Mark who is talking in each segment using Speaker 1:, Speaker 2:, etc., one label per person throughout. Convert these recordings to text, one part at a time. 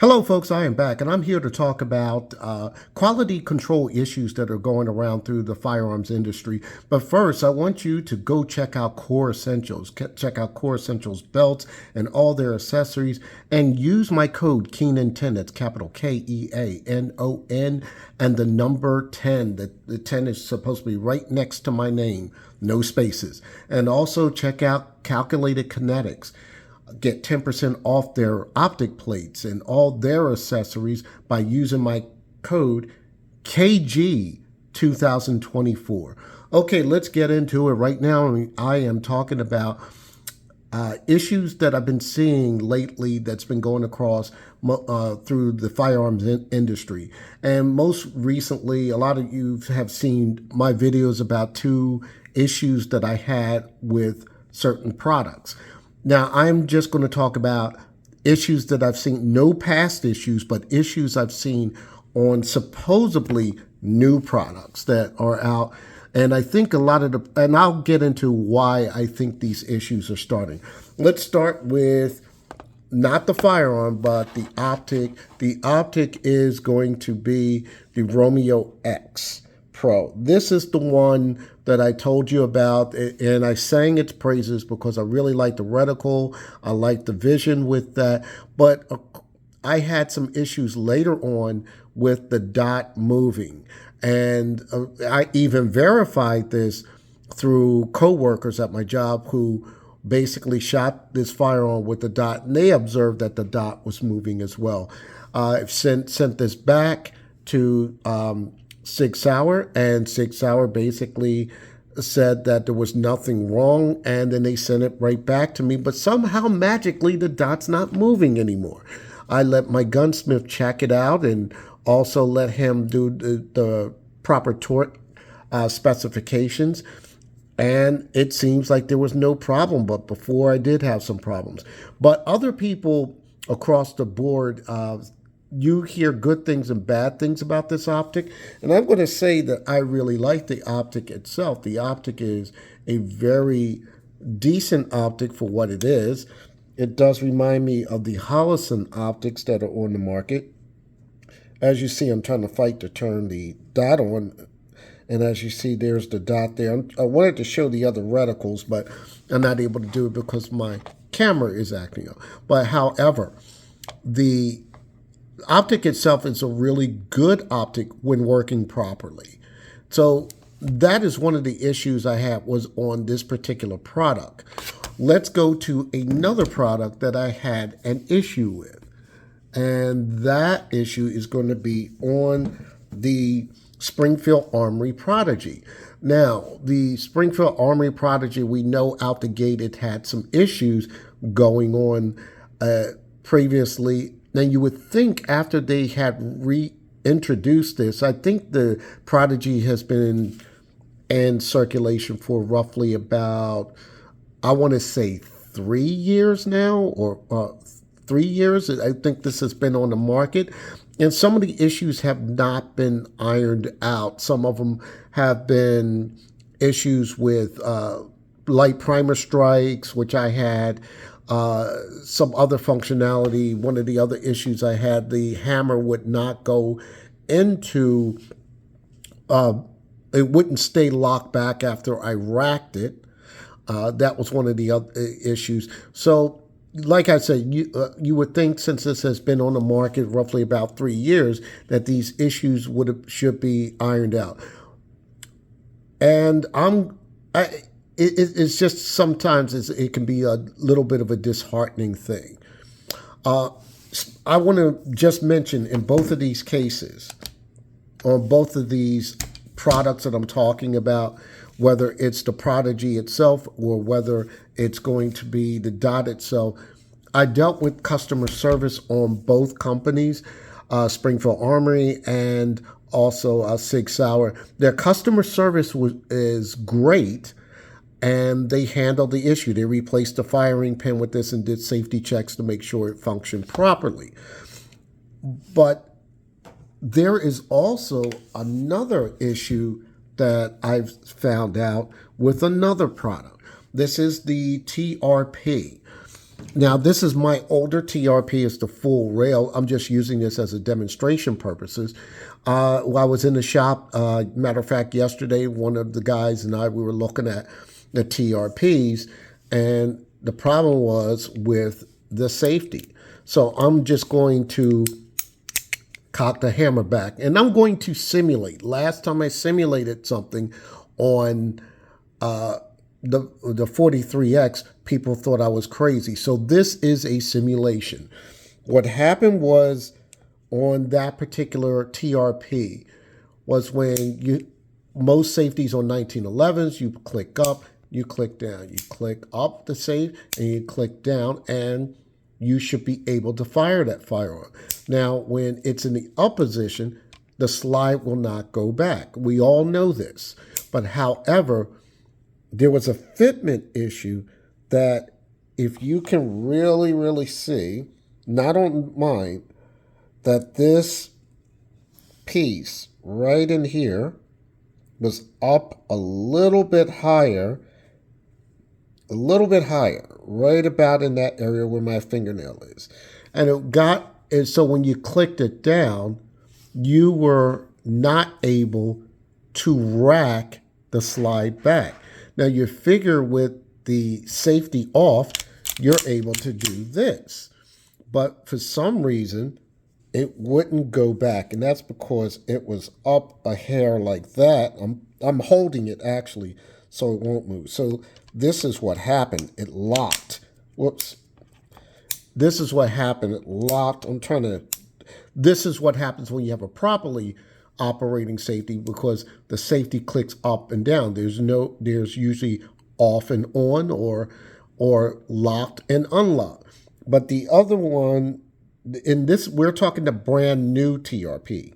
Speaker 1: Hello, folks. I am back, and I'm here to talk about quality control issues that are going around through the firearms industry. But first, I want you to go check out Core Essentials. Check out Core Essentials belts and all their accessories, and use my code KEANON10. That's capital KEANON, and the number 10. The 10 is supposed to be right next to my name, no spaces. And also check out Calculated Kinetics. Get 10% off their optic plates and all their accessories by using my code KG2024. Okay, let's get into it right now. I am talking about issues that I've been seeing lately that's been going across through the firearms industry. And most recently, a lot of you have seen my videos about two issues that I had with certain products. Now, I'm just going to talk about issues that I've seen, no past issues, but issues I've seen on supposedly new products that are out. And I think a lot of and I'll get into why I think these issues are starting. Let's start with not the firearm, but the optic. The optic is going to be the Romeo X Pro. This is the one that I told you about, and I sang its praises because I really like the reticle. I like the vision with that, but I had some issues later on with the dot moving, and I even verified this through coworkers at my job who basically shot this firearm with the dot, and they observed that the dot was moving as well. I've sent this back to Sig Sauer, and Sig Sauer basically said that there was nothing wrong, and then they sent it right back to me, but somehow magically the dot's not moving anymore. I let my gunsmith check it out and also let him do the proper torque specifications, and it seems like there was no problem, but before I did have some problems. But other people across the board, you hear good things and bad things about this optic, and I'm going to say that I really like the optic itself. The optic is a very decent optic for what it is. It does remind me of the Holosun optics that are on the market. As you see, I'm trying to fight to turn the dot on, and as you see, there's the dot there. I wanted to show the other reticles, but I'm not able to do it because my camera is acting up. But however, the optic itself is a really good optic when working properly. So that is one of the issues I had was on this particular product. Let's go to another product that I had an issue with. And that issue is going to be on the Springfield Armory Prodigy. Now, the Springfield Armory Prodigy, we know out the gate it had some issues going on previously. Now, you would think after they had reintroduced this, I think the Prodigy has been in circulation for roughly about, I want to say 3 years now, or 3 years. I think this has been on the market. And some of the issues have not been ironed out. Some of them have been issues with light primer strikes, which I had. Some other functionality. One of the other issues I had, the hammer would not go into, it wouldn't stay locked back after I racked it. That was one of the other issues. So, like I said, you would think since this has been on the market roughly about 3 years that these issues should be ironed out. And it's just sometimes it can be a little bit of a disheartening thing. I want to just mention in both of these cases, on both of these products that I'm talking about, whether it's the Prodigy itself or whether it's going to be the dot itself, I dealt with customer service on both companies, Springfield Armory and also Sig Sauer. Their customer service is great, and they handled the issue. They replaced the firing pin with this and did safety checks to make sure it functioned properly. But there is also another issue that I've found out with another product. This is the TRP. Now, this is my older TRP. It's the full rail. I'm just using this as a demonstration purposes. While I was in the shop, matter of fact, yesterday, one of the guys and I, we were looking at the TRPs, and the problem was with the safety. So I'm just going to cock the hammer back, and I'm going to simulate. Last time I simulated something on the 43X, people thought I was crazy. So this is a simulation. What happened was on that particular TRP was when most safeties on 1911s, you click up, you click down, you click up the safe, and you click down, and you should be able to fire that firearm. Now, when it's in the up position, the slide will not go back. We all know this. But however, there was a fitment issue that if you can really, really see, not on mine, that this piece right in here was up a little bit higher, right about in that area where my fingernail is. And so when you clicked it down, you were not able to rack the slide back. Now you figure with the safety off, you're able to do this. But for some reason, it wouldn't go back. And that's because it was up a hair like that. I'm holding it actually so it won't move. So this is what happened. It locked. Whoops. This is what happened. It locked. This is what happens when you have a properly operating safety, because the safety clicks up and down. There's usually off and on or locked and unlocked. But the other one, in this, we're talking the brand new TRP,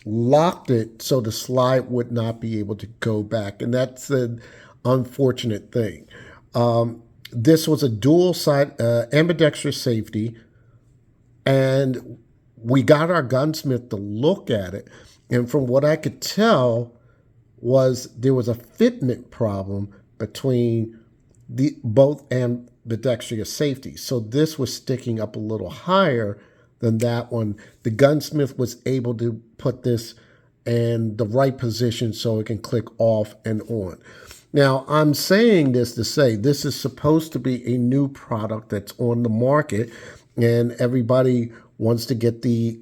Speaker 1: locked it so the slide would not be able to go back. And that's an unfortunate thing. This was a dual side ambidextrous safety, and we got our gunsmith to look at it, and from what I could tell was there was a fitment problem between both ambidextrous safeties. So this was sticking up a little higher than that one. The gunsmith was able to put this in the right position so it can click off and on. Now, I'm saying this to say this is supposed to be a new product that's on the market, and everybody wants to get the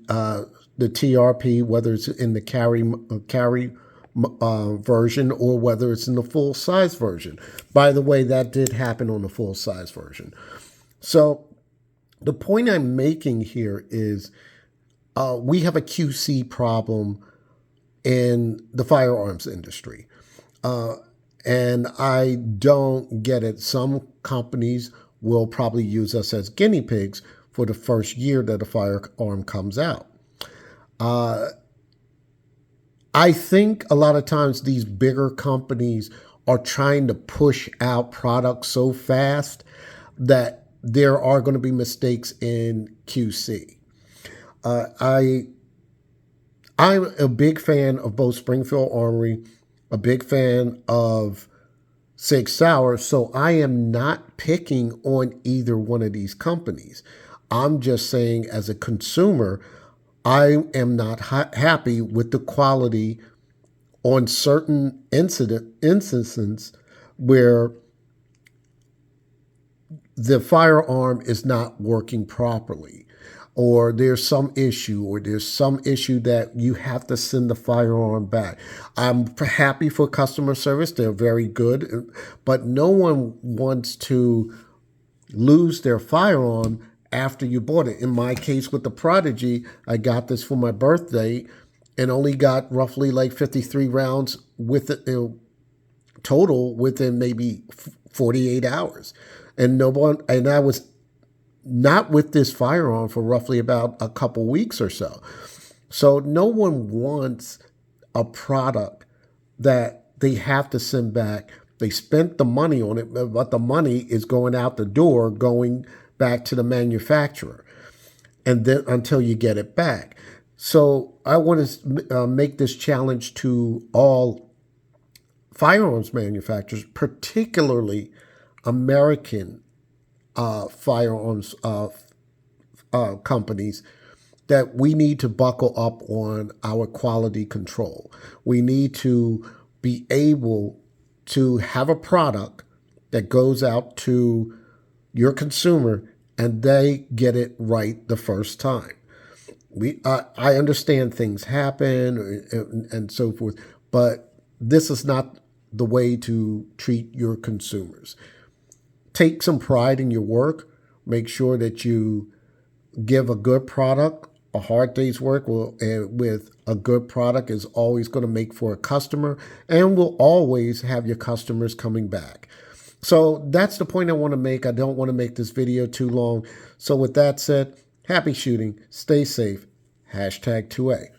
Speaker 1: TRP, whether it's in the carry version or whether it's in the full size version. By the way, that did happen on the full size version. So the point I'm making here is we have a QC problem in the firearms industry. And I don't get it. Some companies will probably use us as guinea pigs for the first year that a firearm comes out. I think a lot of times these bigger companies are trying to push out products so fast that there are going to be mistakes in QC. I'm a big fan of both Springfield Armory, a big fan of Sig Sauer, so I am not picking on either one of these companies. I'm just saying, as a consumer, I am not happy with the quality on certain instances where the firearm is not working properly, or there's some issue, that you have to send the firearm back. I'm happy for customer service. They're very good, but no one wants to lose their firearm after you bought it. In my case with the Prodigy, I got this for my birthday and only got roughly like 53 rounds with it, total within maybe 48 hours. And I was not with this firearm for roughly about a couple weeks or so. So no one wants a product that they have to send back. They spent the money on it, but the money is going out the door, going back to the manufacturer, and then until you get it back. So I want to make this challenge to all firearms manufacturers, particularly American firearms companies that we need to buckle up on our quality control. We need to be able to have a product that goes out to your consumer and they get it right the first time. I understand things happen and so forth, but this is not the way to treat your consumers. Take some pride in your work. Make sure that you give a good product. A hard day's work with a good product is always going to make for a customer and will always have your customers coming back. So that's the point I want to make. I don't want to make this video too long. So with that said, happy shooting, stay safe, #2A.